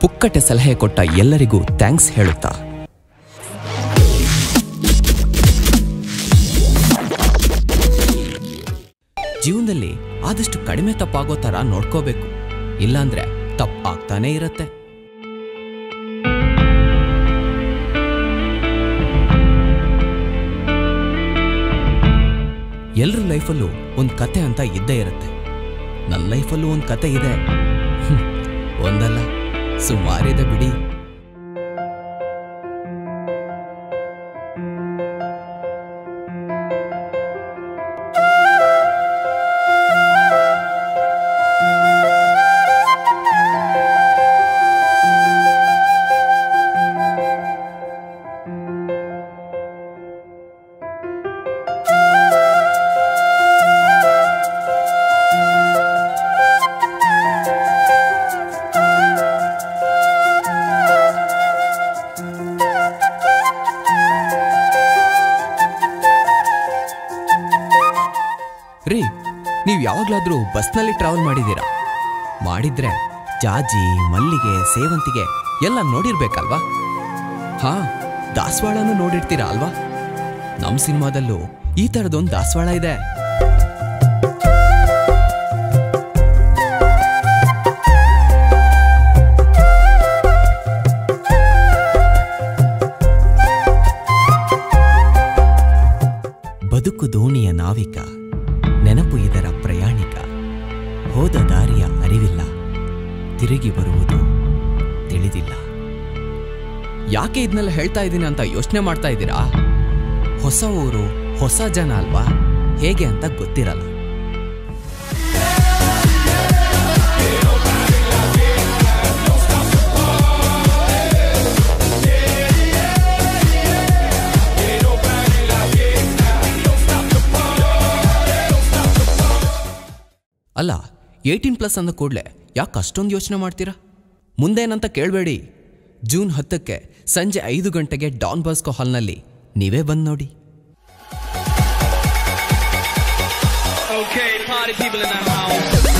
ಪುಕ್ಕಟೆ ಸಲಹೆ ಕೊಟ್ಟ ಎಲ್ಲರಿಗೂ ಥ್ಯಾಂಕ್ಸ್ ಹೇಳುತ್ತಾ ಜೀವನದಲ್ಲಿ ಆದಷ್ಟು ಕಡಿಮೆ ತಪ್ಪಾಗೋ ತರ ನೋಡ್ಕೋಬೇಕು, ಇಲ್ಲಾಂದ್ರೆ ತಪ್ಪಾಗ್ತಾನೆ ಇರತ್ತೆ. ಎಲ್ರ ಲೈಫಲ್ಲೂ ಒಂದು ಕತೆ ಅಂತ ಇದ್ದೇ ಇರುತ್ತೆ. ನನ್ನ ಲೈಫಲ್ಲೂ ಒಂದು ಕತೆ ಇದೆ. ಒಂದಲ್ಲ, ಸುಮಾರಿದೆ ಬಿಡಿ. ರೀ, ನೀವು ಯಾವಾಗ್ಲಾದ್ರೂ ಬಸ್ನಲ್ಲಿ ಟ್ರಾವೆಲ್ ಮಾಡಿದ್ದೀರಾ? ಮಾಡಿದ್ರೆ ಜಾಜಿ, ಮಲ್ಲಿಗೆ, ಸೇವಂತಿಗೆ ಎಲ್ಲ ನೋಡಿರ್ಬೇಕಲ್ವಾ? ಹಾ, ದಾಸವಾಳನೂ ನೋಡಿರ್ತೀರಾ ಅಲ್ವಾ? ನಮ್ಮ ಸಿನಿಮಾದಲ್ಲೂ ಈ ಥರದೊಂದು ದಾಸವಾಳ ಇದೆ. ಬದುಕು ದೋಣಿಯ ನಾವಿಕ, ನೆನಪು ಇದರ ಪ್ರಯಾಣಿಕ. ಹೋದ ದಾರಿಯ ಅರಿವಿಲ್ಲ, ತಿರುಗಿ ಬರುವುದು ತಿಳಿದಿಲ್ಲ. ಯಾಕೆ ಇದನ್ನೆಲ್ಲ ಹೇಳ್ತಾ ಇದ್ದೀನಿ ಅಂತ ಯೋಚನೆ ಮಾಡ್ತಾ ಇದ್ದೀರಾ? ಹೊಸ ಊರು, ಹೊಸ ಜನ ಅಲ್ವಾ, ಹೇಗೆ ಅಂತ ಗೊತ್ತಿರಲ್ಲ. ಅಲ್ಲ, 18+ ಅಂದ ಕೂಡಲೇ ಯಾಕೆ ಅಷ್ಟೊಂದು ಯೋಚನೆ ಮಾಡ್ತೀರಾ? ಮುಂದೇನಂತ ಕೇಳಬೇಡಿ. ಜೂನ್ 10ಕ್ಕೆ ಸಂಜೆ 5 ಗಂಟೆಗೆ ಡಾನ್ ಬಾಸ್ಕೋ ಹಾಲ್ನಲ್ಲಿ ನೀವೇ ಬಂದು ನೋಡಿ. Okay, party people in the house.